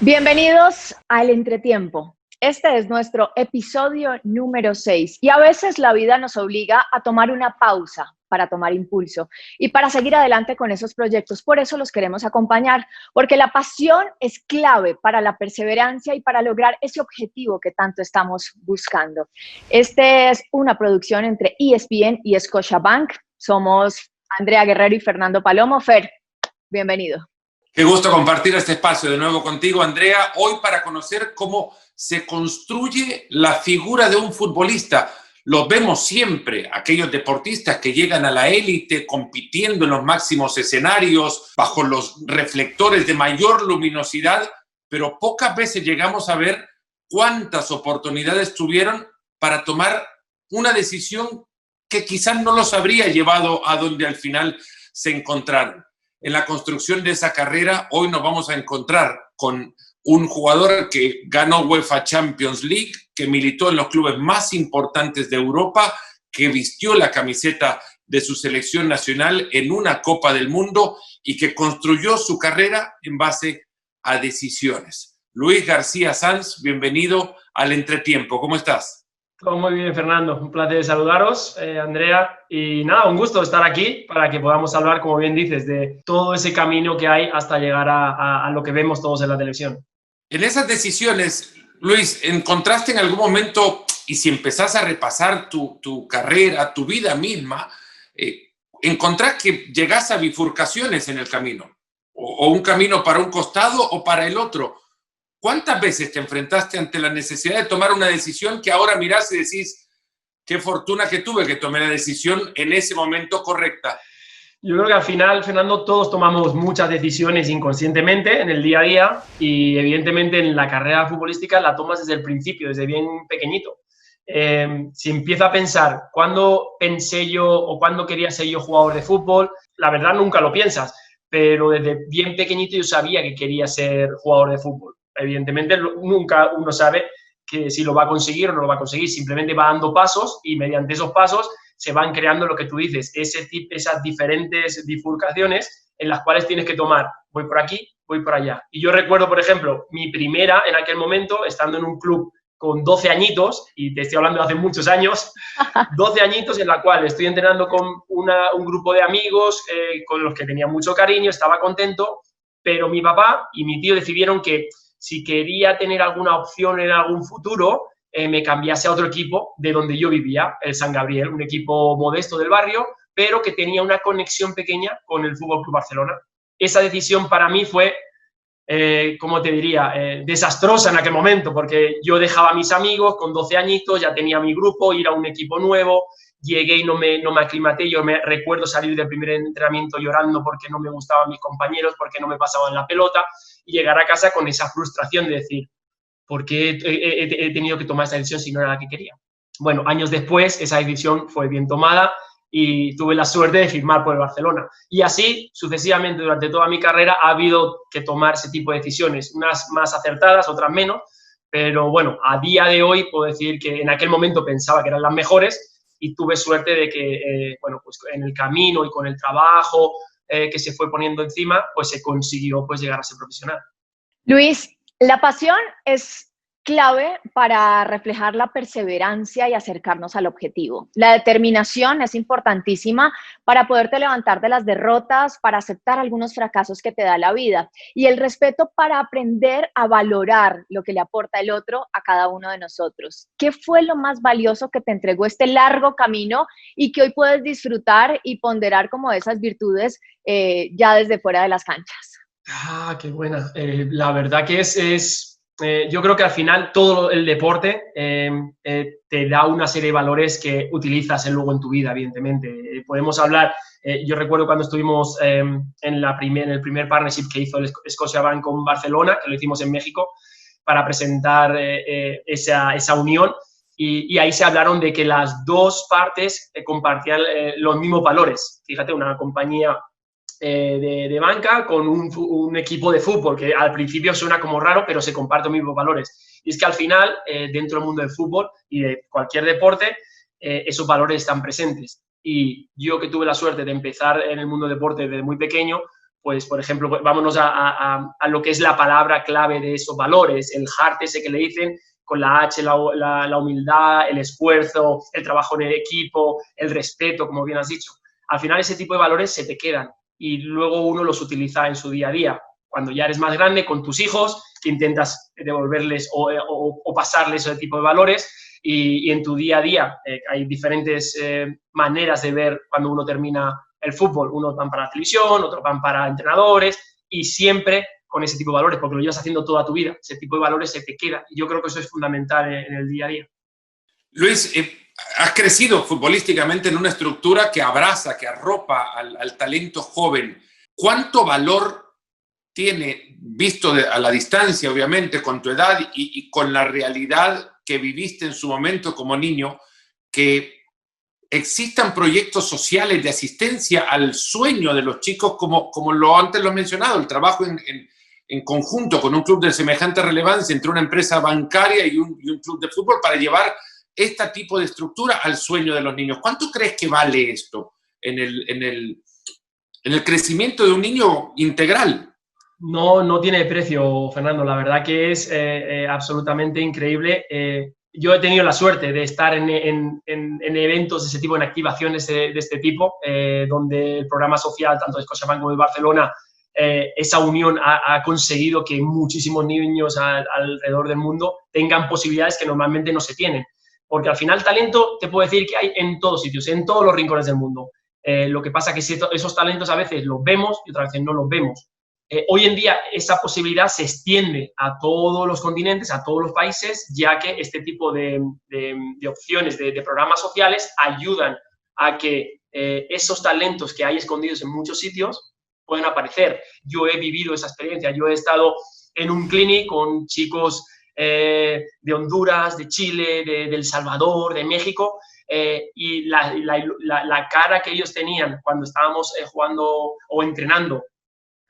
Bienvenidos al Entretiempo. Este es nuestro episodio número 6 y a veces la vida nos obliga a tomar una pausa para tomar impulso y para seguir adelante con esos proyectos. Por eso los queremos acompañar, porque la pasión es clave para la perseverancia y para lograr ese objetivo que tanto estamos buscando. Este es una producción entre ESPN y Scotiabank. Somos Andrea Guerrero y Fernando Palomo. Fer, bienvenido. Qué gusto compartir este espacio de nuevo contigo, Andrea, hoy para conocer cómo se construye la figura de un futbolista. Los vemos siempre, aquellos deportistas que llegan a la élite compitiendo en los máximos escenarios, bajo los reflectores de mayor luminosidad, pero pocas veces llegamos a ver cuántas oportunidades tuvieron para tomar una decisión que quizás no los habría llevado a donde al final se encontraron. En la construcción de esa carrera, hoy nos vamos a encontrar con un jugador que ganó UEFA Champions League, que militó en los clubes más importantes de Europa, que vistió la camiseta de su selección nacional en una Copa del Mundo y que construyó su carrera en base a decisiones. Luis García Sanz, bienvenido al Entretiempo. ¿Cómo estás? Todo muy bien, Fernando. Un placer saludaros, Andrea. Y nada, un gusto estar aquí para que podamos hablar, como bien dices, de todo ese camino que hay hasta llegar a lo que vemos todos en la televisión. En esas decisiones, Luis, ¿encontraste en algún momento, y si empezás a repasar tu carrera, tu vida misma, encontrás que llegás a bifurcaciones en el camino? O un camino para un costado o para el otro. ¿Cuántas veces te enfrentaste ante la necesidad de tomar una decisión que ahora mirás y decís, qué fortuna que tuve que tomar la decisión en ese momento correcta? Yo creo que al final, Fernando, todos tomamos muchas decisiones inconscientemente en el día a día y evidentemente en la carrera futbolística la tomas desde el principio, desde bien pequeñito. Si empiezo a pensar cuándo pensé yo o cuándo quería ser yo jugador de fútbol, la verdad nunca lo piensas, pero desde bien pequeñito yo sabía que quería ser jugador de fútbol. Evidentemente, nunca uno sabe que si lo va a conseguir o no lo va a conseguir, simplemente va dando pasos y mediante esos pasos se van creando lo que tú dices, esas diferentes bifurcaciones en las cuales tienes que tomar, voy por aquí, voy por allá. Y yo recuerdo, por ejemplo, mi primera en aquel momento, estando en un club con 12 añitos, y te estoy hablando de hace muchos años, 12 añitos en la cual estoy entrenando con un grupo de amigos con los que tenía mucho cariño, estaba contento, pero mi papá y mi tío decidieron que si quería tener alguna opción en algún futuro, me cambiase a otro equipo de donde yo vivía, el San Gabriel, un equipo modesto del barrio, pero que tenía una conexión pequeña con el FC Barcelona. Esa decisión para mí fue, ¿cómo te diría?, desastrosa en aquel momento, porque yo dejaba a mis amigos con 12 añitos, ya tenía mi grupo, ir a un equipo nuevo, llegué y no me aclimaté. Yo me recuerdo salir del primer entrenamiento llorando porque no me gustaban mis compañeros, porque no me pasaban la pelota, y llegar a casa con esa frustración de decir, ¿por qué he tenido que tomar esa decisión si no era la que quería? Bueno, años después esa decisión fue bien tomada y tuve la suerte de firmar por el Barcelona. Y así, sucesivamente, durante toda mi carrera ha habido que tomar ese tipo de decisiones, unas más acertadas, otras menos, pero bueno, a día de hoy puedo decir que en aquel momento pensaba que eran las mejores y tuve suerte de que, bueno, pues en el camino y con el trabajo que se fue poniendo encima, pues se consiguió pues llegar a ser profesional. Luis, la pasión es clave para reflejar la perseverancia y acercarnos al objetivo. La determinación es importantísima para poderte levantar de las derrotas, para aceptar algunos fracasos que te da la vida, y el respeto para aprender a valorar lo que le aporta el otro a cada uno de nosotros. ¿Qué fue lo más valioso que te entregó este largo camino y que hoy puedes disfrutar y ponderar como esas virtudes ya desde fuera de las canchas? Ah, qué buena. La verdad que yo creo que al final todo el deporte te da una serie de valores que utilizas luego en tu vida, evidentemente. Podemos hablar, yo recuerdo cuando estuvimos en el primer partnership que hizo el Scotiabank con Barcelona, que lo hicimos en México, para presentar esa unión, y ahí se hablaron de que las dos partes compartían los mismos valores. Fíjate, una compañía de banca con un equipo de fútbol, que al principio suena como raro, pero se comparten los mismos valores. Y es que al final, dentro del mundo del fútbol y de cualquier deporte, esos valores están presentes. Y yo, que tuve la suerte de empezar en el mundo del deporte desde muy pequeño, pues, por ejemplo, vámonos a lo que es la palabra clave de esos valores, el heart ese que le dicen, con la H, la humildad, el esfuerzo, el trabajo en el equipo, el respeto, como bien has dicho. Al final ese tipo de valores se te quedan y luego uno los utiliza en su día a día. Cuando ya eres más grande, con tus hijos, intentas devolverles o pasarles ese tipo de valores y en tu día a día hay diferentes maneras de ver cuando uno termina el fútbol. Unos van para la televisión, otros van para entrenadores y siempre con ese tipo de valores, porque lo llevas haciendo toda tu vida. Ese tipo de valores se te queda y yo creo que eso es fundamental en el día a día. Luis, has crecido futbolísticamente en una estructura que abraza, que arropa al talento joven. ¿Cuánto valor tiene, visto a la distancia, obviamente, con tu edad y con la realidad que viviste en su momento como niño, que existan proyectos sociales de asistencia al sueño de los chicos, como antes lo he mencionado, el trabajo en conjunto con un club de semejante relevancia entre una empresa bancaria y un club de fútbol para llevar este tipo de estructura al sueño de los niños? ¿Cuánto crees que vale esto en el crecimiento de un niño integral? No tiene precio, Fernando. La verdad que es absolutamente increíble. Yo he tenido la suerte de estar en eventos de ese tipo, en activaciones de este tipo, donde el programa social, tanto de Scotiabank como de Barcelona, esa unión ha conseguido que muchísimos niños alrededor del mundo tengan posibilidades que normalmente no se tienen. Porque al final talento, te puedo decir que hay en todos sitios, en todos los rincones del mundo. Lo que pasa es que esos talentos a veces los vemos y otras veces no los vemos. Hoy en día esa posibilidad se extiende a todos los continentes, a todos los países, ya que este tipo de opciones, de programas sociales, ayudan a que esos talentos que hay escondidos en muchos sitios puedan aparecer. Yo he vivido esa experiencia, yo he estado en un clinic con chicos de Honduras, de Chile, de El Salvador, de México, y la cara que ellos tenían cuando estábamos jugando o entrenando,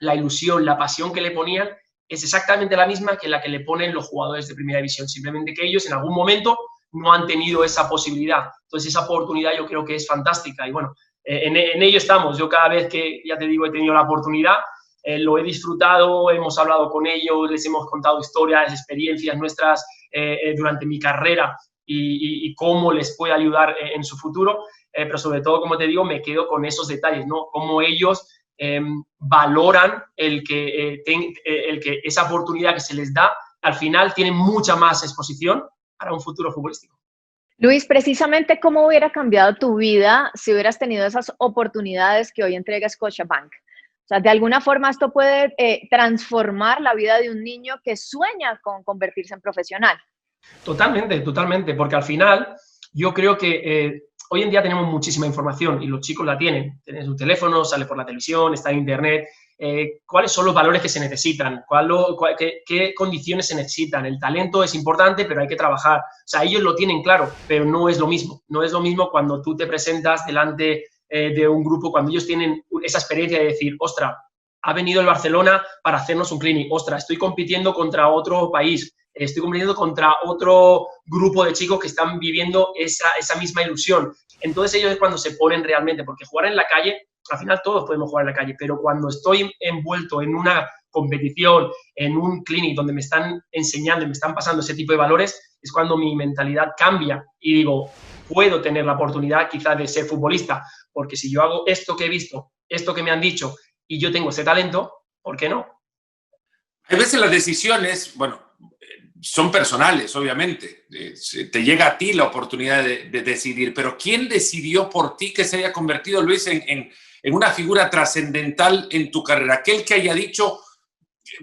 la ilusión, la pasión que le ponían, es exactamente la misma que la que le ponen los jugadores de primera división, simplemente que ellos en algún momento no han tenido esa posibilidad. Entonces esa oportunidad yo creo que es fantástica y bueno, en ello estamos. Yo cada vez que, ya te digo, he tenido la oportunidad, lo he disfrutado, hemos hablado con ellos, les hemos contado historias, experiencias nuestras durante mi carrera y cómo les puede ayudar en su futuro, pero sobre todo, como te digo, me quedo con esos detalles, ¿no? Cómo ellos valoran el que esa oportunidad que se les da, al final tiene mucha más exposición para un futuro futbolístico. Luis, precisamente, ¿cómo hubiera cambiado tu vida si hubieras tenido esas oportunidades que hoy entrega Scotiabank? O sea, de alguna forma esto puede transformar la vida de un niño que sueña con convertirse en profesional. Totalmente, porque al final yo creo que hoy en día tenemos muchísima información y los chicos la tienen. Tienen su teléfono, sale por la televisión, está en internet. ¿Cuáles son los valores que se necesitan? ¿Qué condiciones se necesitan? El talento es importante, pero hay que trabajar. O sea, ellos lo tienen claro, pero no es lo mismo. No es lo mismo cuando tú te presentas delante de un grupo, cuando ellos tienen esa experiencia de decir, ostras, ha venido el Barcelona para hacernos un clinic. Ostras, estoy compitiendo contra otro país. Estoy compitiendo contra otro grupo de chicos que están viviendo esa misma ilusión. Entonces ellos es cuando se ponen realmente, porque jugar en la calle, al final todos podemos jugar en la calle, pero cuando estoy envuelto en una competición, en un clinic donde me están enseñando y me están pasando ese tipo de valores, es cuando mi mentalidad cambia y digo, puedo tener la oportunidad quizás de ser futbolista, porque si yo hago esto que he visto, esto que me han dicho y yo tengo ese talento, ¿por qué no? Hay veces las decisiones, bueno, son personales, obviamente. Te llega a ti la oportunidad de decidir, pero ¿quién decidió por ti que se haya convertido, Luis, en una figura trascendental en tu carrera? Aquel que haya dicho,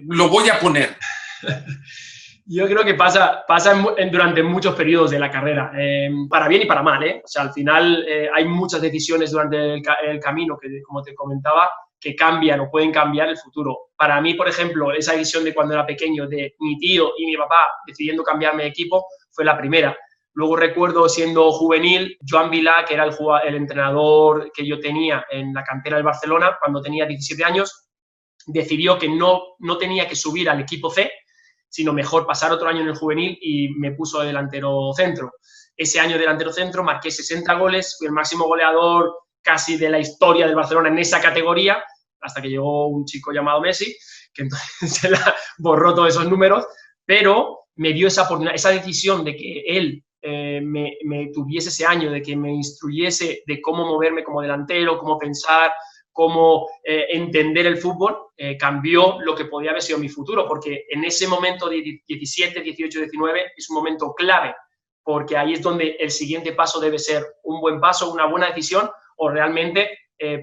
lo voy a poner. Yo creo que pasa durante muchos periodos de la carrera, para bien y para mal, ¿eh? O sea, al final hay muchas decisiones durante el camino que, como te comentaba, que cambian o pueden cambiar el futuro. Para mí, por ejemplo, esa decisión de cuando era pequeño, de mi tío y mi papá decidiendo cambiarme de equipo, fue la primera. Luego recuerdo siendo juvenil, Joan Vilà, que era el entrenador que yo tenía en la cantera del Barcelona, cuando tenía 17 años, decidió que no tenía que subir al equipo C, sino mejor pasar otro año en el juvenil y me puso de delantero centro. Ese año de delantero centro marqué 60 goles, fui el máximo goleador casi de la historia del Barcelona en esa categoría. hasta que llegó un chico llamado Messi, que entonces se la borró todos esos números, pero me dio esa oportunidad, esa decisión de que él me tuviese ese año, de que me instruyese de cómo moverme como delantero, cómo pensar, cómo entender el fútbol, cambió lo que podía haber sido mi futuro, porque en ese momento de 17, 18, 19 es un momento clave, porque ahí es donde el siguiente paso debe ser un buen paso, una buena decisión, o realmente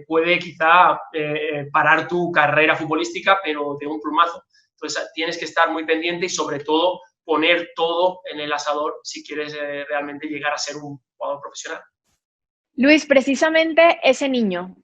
puede quizá parar tu carrera futbolística, pero de un plumazo. Entonces tienes que estar muy pendiente y sobre todo poner todo en el asador si quieres realmente llegar a ser un jugador profesional. Luis, precisamente ese niño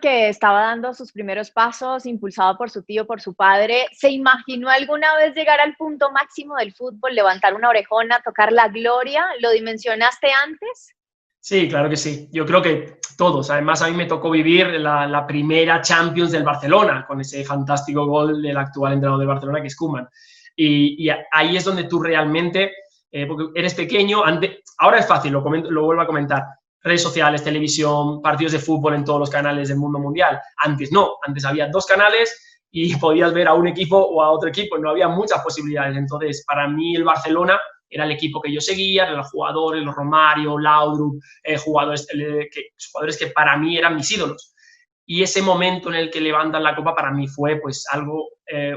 que estaba dando sus primeros pasos, impulsado por su tío, por su padre, ¿se imaginó alguna vez llegar al punto máximo del fútbol, levantar una orejona, tocar la gloria? ¿Lo dimensionaste antes? Sí, claro que sí. Yo creo que todos. Además, a mí me tocó vivir la primera Champions del Barcelona, con ese fantástico gol del actual entrenador del Barcelona, que es Koeman. Y ahí es donde tú realmente, porque eres pequeño, ahora es fácil, lo vuelvo a comentar, redes sociales, televisión, partidos de fútbol en todos los canales del mundo mundial. Antes no, antes había 2 canales y podías ver a un equipo o a otro equipo, no había muchas posibilidades. Entonces, para mí el Barcelona era el equipo que yo seguía, eran los jugadores, los Romario, Laudrup, jugadores que para mí eran mis ídolos. Y ese momento en el que levantan la copa para mí fue pues algo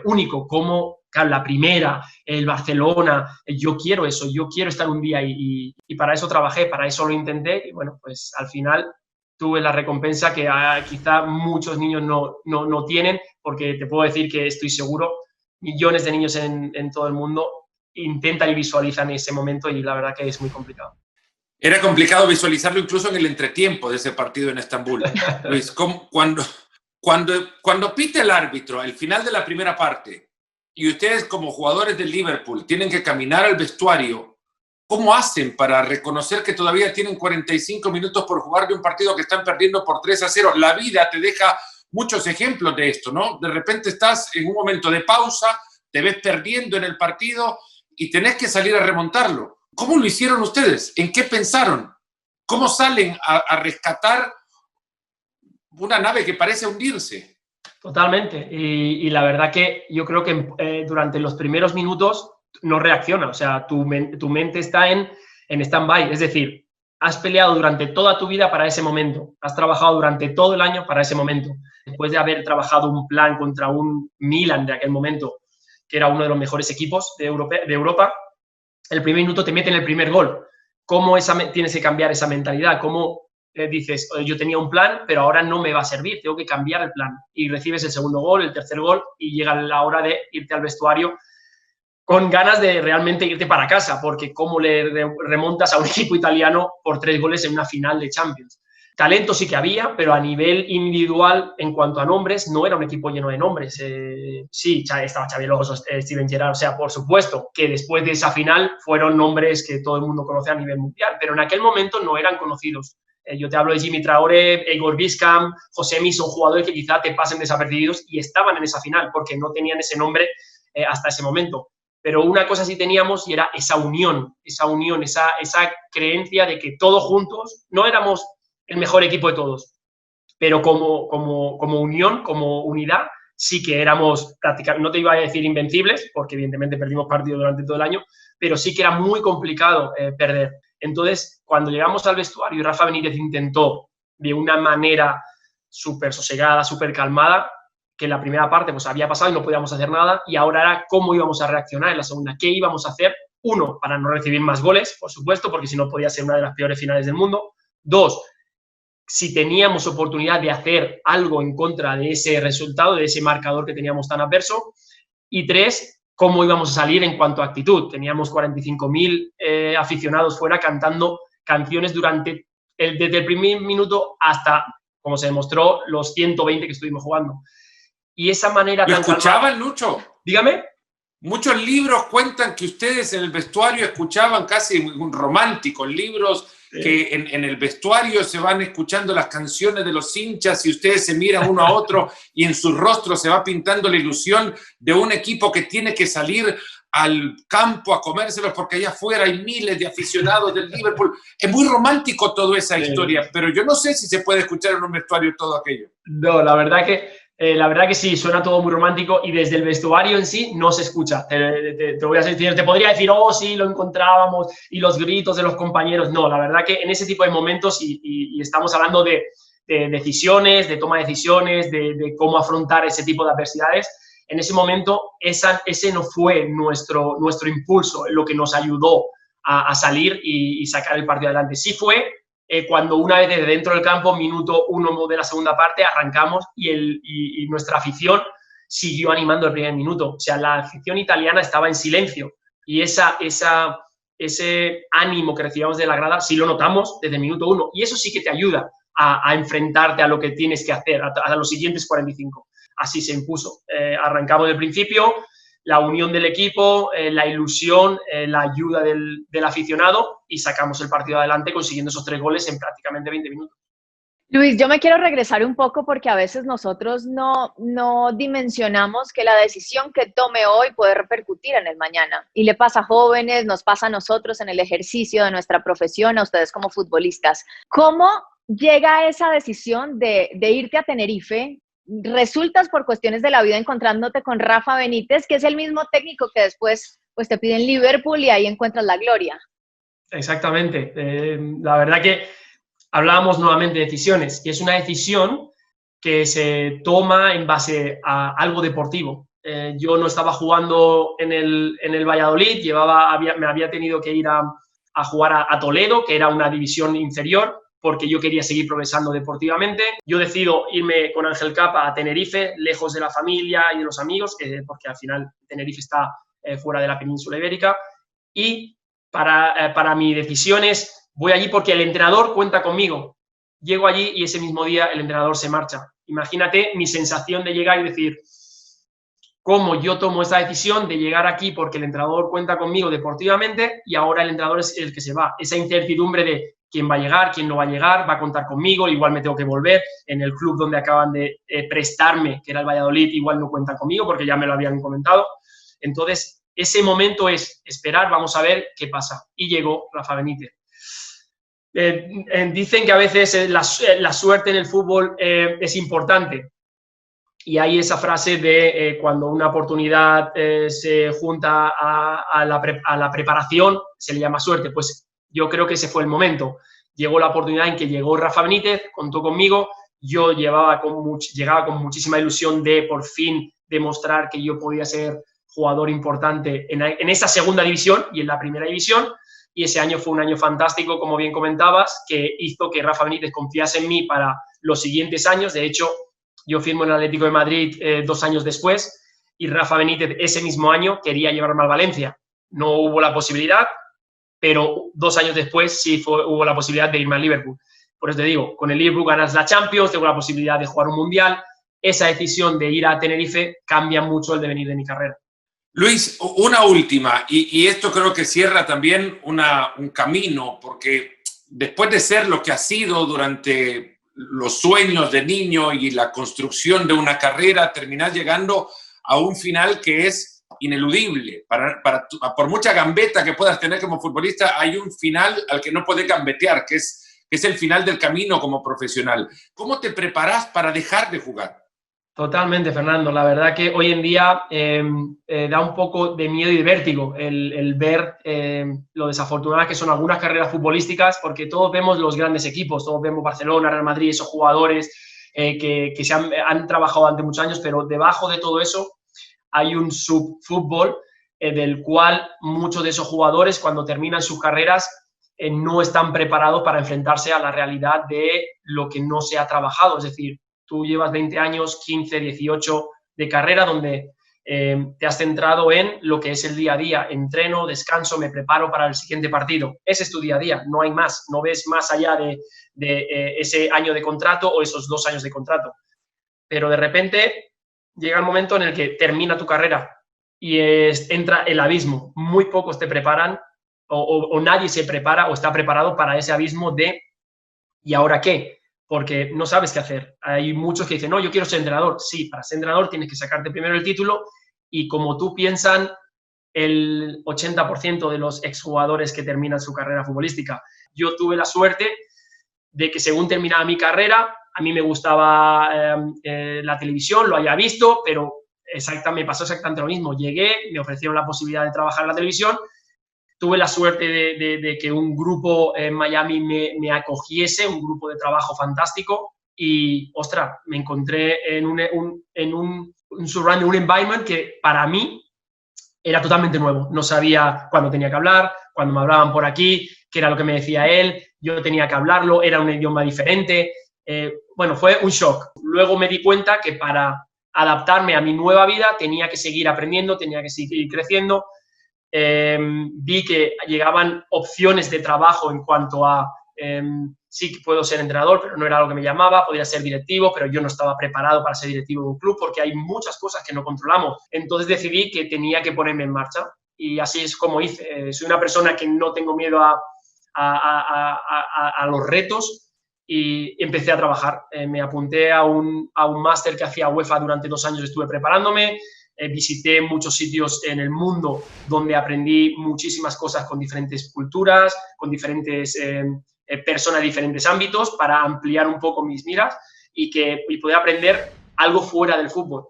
único, como claro, la primera, el Barcelona, yo quiero eso, yo quiero estar un día y para eso trabajé, para eso lo intenté y bueno, pues al final tuve la recompensa que quizá muchos niños no tienen, porque te puedo decir que estoy seguro, millones de niños en todo el mundo intentan y visualizan ese momento y la verdad que es muy complicado. Era complicado visualizarlo incluso en el entretiempo de ese partido en Estambul. Luis, cuando pita el árbitro al final de la primera parte y ustedes como jugadores del Liverpool tienen que caminar al vestuario, ¿cómo hacen para reconocer que todavía tienen 45 minutos por jugar de un partido que están perdiendo por 3-0? La vida te deja muchos ejemplos de esto, ¿no? De repente estás en un momento de pausa, te ves perdiendo en el partido y tenés que salir a remontarlo. ¿Cómo lo hicieron ustedes? ¿En qué pensaron? ¿Cómo salen a rescatar una nave que parece hundirse? Totalmente. Y la verdad que yo creo que durante los primeros minutos no reacciona. O sea, tu mente está en stand-by. Es decir, has peleado durante toda tu vida para ese momento. Has trabajado durante todo el año para ese momento. Después de haber trabajado un plan contra un Milan de aquel momento, que era uno de los mejores equipos de Europa, el primer minuto te meten el primer gol. ¿Cómo tienes que cambiar esa mentalidad? ¿Cómo dices, yo tenía un plan, pero ahora no me va a servir, tengo que cambiar el plan? Y recibes el segundo gol, el tercer gol, y llega la hora de irte al vestuario con ganas de realmente irte para casa, porque cómo le remontas a un equipo italiano por 3 goles en una final de Champions. Talento sí que había, pero a nivel individual, en cuanto a nombres, no era un equipo lleno de nombres. Sí, estaba Xabi Alonso, Steven Gerrard, o sea, por supuesto que después de esa final fueron nombres que todo el mundo conoce a nivel mundial, pero en aquel momento no eran conocidos. Yo te hablo de Jimmy Traoré, Igor Biscam, Josemi, son jugadores que quizá te pasen desapercibidos y estaban en esa final porque no tenían ese nombre hasta ese momento. Pero una cosa sí teníamos y era esa unión, esa creencia de que todos juntos no éramos el mejor equipo de todos, pero como unión, como unidad, sí que éramos prácticamente, no te iba a decir invencibles, porque evidentemente perdimos partidos durante todo el año, pero sí que era muy complicado perder. Entonces, cuando llegamos al vestuario y Rafa Benítez intentó de una manera súper sosegada, súper calmada, que en la primera parte pues había pasado y no podíamos hacer nada, y ahora era cómo íbamos a reaccionar en la segunda, qué íbamos a hacer. 1, para no recibir más goles, por supuesto, porque si no podía ser una de las peores finales del mundo. 2, si teníamos oportunidad de hacer algo en contra de ese resultado, de ese marcador que teníamos tan adverso. Y 3, cómo íbamos a salir en cuanto a actitud. Teníamos 45.000 aficionados fuera cantando canciones desde el primer minuto hasta, como se demostró, los 120 que estuvimos jugando. Y esa manera... ¿Lo escuchaban, Lucho? Dígame. Muchos libros cuentan que ustedes en el vestuario escuchaban casi románticos, libros que en el vestuario se van escuchando las canciones de los hinchas y ustedes se miran uno a otro y en sus rostros se va pintando la ilusión de un equipo que tiene que salir al campo a comérselos porque allá afuera hay miles de aficionados del Liverpool. Es muy romántico toda esa historia, pero yo no sé si se puede escuchar en un vestuario todo aquello. No, la verdad que La verdad que sí, suena todo muy romántico y desde el vestuario en sí no se escucha. Te voy a decir, te podría decir, oh, sí, lo encontrábamos y los gritos de los compañeros. No, la verdad que en ese tipo de momentos y estamos hablando de decisiones, de toma de decisiones, de cómo afrontar ese tipo de adversidades. En ese momento, ese no fue nuestro impulso, lo que nos ayudó a salir y sacar el partido adelante. Sí fue cuando una vez desde dentro del campo, minuto 1 de la segunda parte, arrancamos y nuestra afición siguió animando el primer minuto. O sea, la afición italiana estaba en silencio y ese ánimo que recibíamos de la grada sí lo notamos desde el minuto 1 y eso sí que te ayuda a enfrentarte a lo que tienes que hacer, a los siguientes 45. Así se impuso. Arrancamos del principio, la unión del equipo, la ilusión, la ayuda del aficionado y sacamos el partido adelante consiguiendo esos 3 goles en prácticamente 20 minutos. Luis, yo me quiero regresar un poco porque a veces nosotros no dimensionamos que la decisión que tome hoy puede repercutir en el mañana. Y le pasa a jóvenes, nos pasa a nosotros en el ejercicio de nuestra profesión, a ustedes como futbolistas. ¿Cómo llega esa decisión de irte a Tenerife? Resultas por cuestiones de la vida encontrándote con Rafa Benítez, que es el mismo técnico que después pues, te pide en Liverpool y ahí encuentras la gloria. Exactamente. La verdad que hablábamos nuevamente de decisiones, y es una decisión que se toma en base a algo deportivo. Yo no estaba jugando en el Valladolid, me había tenido que ir a jugar a Toledo, que era una división inferior, porque yo quería seguir progresando deportivamente. Yo decido irme con Ángel Capa a Tenerife, lejos de la familia y de los amigos, porque al final Tenerife está fuera de la península ibérica, y para mi decisión es, voy allí porque el entrenador cuenta conmigo. Llego allí y ese mismo día el entrenador se marcha. Imagínate mi sensación de llegar y decir, cómo yo tomo esta decisión de llegar aquí porque el entrenador cuenta conmigo deportivamente y ahora el entrenador es el que se va. Esa incertidumbre de quién va a llegar, quién no va a llegar, va a contar conmigo, igual me tengo que volver. En el club donde acaban de prestarme, que era el Valladolid, igual no cuentan conmigo porque ya me lo habían comentado. Entonces, ese momento es esperar, vamos a ver qué pasa. Y llegó Rafa Benítez. Dicen que a veces la suerte en el fútbol es importante. Y hay esa frase de cuando una oportunidad se junta a la preparación, se le llama suerte. Pues yo creo que ese fue el momento. Llegó la oportunidad en que llegó Rafa Benítez, contó conmigo. Yo llegaba con muchísima ilusión de por fin demostrar que yo podía ser jugador importante en esa segunda división y en la primera división. Y ese año fue un año fantástico, como bien comentabas, que hizo que Rafa Benítez confiase en mí para los siguientes años. De hecho, yo firmo en el Atlético de Madrid 2 años después y Rafa Benítez ese mismo año quería llevarme al Valencia. No hubo la posibilidad, pero 2 años después sí hubo la posibilidad de irme al Liverpool. Por eso te digo, con el Liverpool ganas la Champions, tengo la posibilidad de jugar un Mundial. Esa decisión de ir a Tenerife cambia mucho el devenir de mi carrera. Luis, una última, y esto creo que cierra también un camino, porque después de ser lo que ha sido durante los sueños de niño y la construcción de una carrera, terminás llegando a un final que es ineludible. Por mucha gambeta que puedas tener como futbolista, hay un final al que no puedes gambetear, que es el final del camino como profesional. ¿Cómo te preparás para dejar de jugar? Totalmente, Fernando. La verdad que hoy en día da un poco de miedo y de vértigo el ver lo desafortunadas que son algunas carreras futbolísticas, porque todos vemos los grandes equipos, todos vemos Barcelona, Real Madrid, esos jugadores que han trabajado durante muchos años, pero debajo de todo eso hay un subfútbol del cual muchos de esos jugadores, cuando terminan sus carreras, no están preparados para enfrentarse a la realidad de lo que no se ha trabajado. Es decir, tú llevas 20 años, 15, 18 de carrera donde te has centrado en lo que es el día a día. Entreno, descanso, me preparo para el siguiente partido. Ese es tu día a día, no hay más. No ves más allá de ese año de contrato o esos 2 años de contrato. Pero de repente llega el momento en el que termina tu carrera y entra el abismo. Muy pocos te preparan o nadie se prepara o está preparado para ese abismo de ¿y ahora qué? Porque no sabes qué hacer. Hay muchos que dicen, no, yo quiero ser entrenador. Sí, para ser entrenador tienes que sacarte primero el título y como tú piensan el 80% de los exjugadores que terminan su carrera futbolística. Yo tuve la suerte de que según terminaba mi carrera, a mí me gustaba la televisión, lo había visto, pero me pasó exactamente lo mismo. Llegué, me ofrecieron la posibilidad de trabajar en la televisión, tuve la suerte de que un grupo en Miami me acogiese, un grupo de trabajo fantástico, y, ostras, me encontré en un surrounding, un environment que para mí era totalmente nuevo. No sabía cuándo tenía que hablar, cuando me hablaban por aquí, qué era lo que me decía él, yo tenía que hablarlo, era un idioma diferente. Bueno, fue un shock. Luego me di cuenta que para adaptarme a mi nueva vida tenía que seguir aprendiendo, tenía que seguir creciendo. Vi que llegaban opciones de trabajo en cuanto a sí que puedo ser entrenador, pero no era algo que me llamaba, podría ser directivo, pero yo no estaba preparado para ser directivo de un club porque hay muchas cosas que no controlamos. Entonces decidí que tenía que ponerme en marcha y así es como hice. Soy una persona que no tengo miedo a los retos y empecé a trabajar. Me apunté a un máster que hacía UEFA durante 2 años, estuve preparándome. Visité muchos sitios en el mundo donde aprendí muchísimas cosas con diferentes culturas, con diferentes personas de diferentes ámbitos para ampliar un poco mis miras y poder aprender algo fuera del fútbol.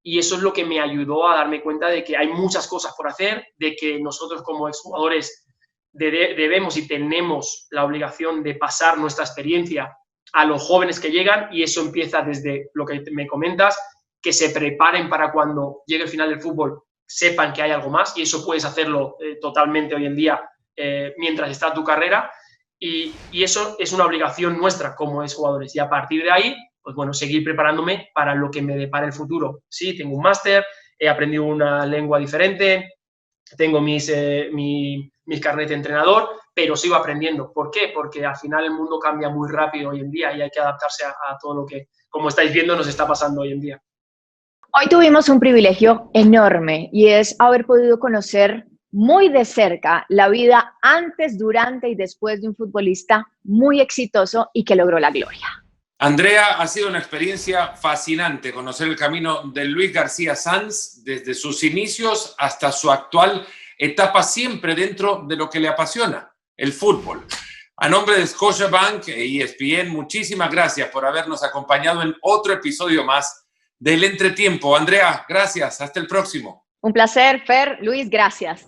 Y eso es lo que me ayudó a darme cuenta de que hay muchas cosas por hacer, de que nosotros como exjugadores debemos y tenemos la obligación de pasar nuestra experiencia a los jóvenes que llegan, y eso empieza desde lo que me comentas, que se preparen para cuando llegue el final del fútbol, sepan que hay algo más, y eso puedes hacerlo totalmente hoy en día mientras está tu carrera, y eso es una obligación nuestra como exjugadores, y a partir de ahí, pues bueno, seguir preparándome para lo que me depara el futuro. Sí, tengo un máster, he aprendido una lengua diferente, tengo mis carnet de entrenador, pero sigo aprendiendo. ¿Por qué? Porque al final el mundo cambia muy rápido hoy en día y hay que adaptarse a todo lo que, como estáis viendo, nos está pasando hoy en día. Hoy tuvimos un privilegio enorme y es haber podido conocer muy de cerca la vida antes, durante y después de un futbolista muy exitoso y que logró la gloria. Andrea, ha sido una experiencia fascinante conocer el camino de Luis García Sanz desde sus inicios hasta su actual etapa, siempre dentro de lo que le apasiona, el fútbol. A nombre de Scotiabank e ESPN, muchísimas gracias por habernos acompañado en otro episodio más del Entretiempo. Andrea, gracias. Hasta el próximo. Un placer, Fer. Luis, gracias.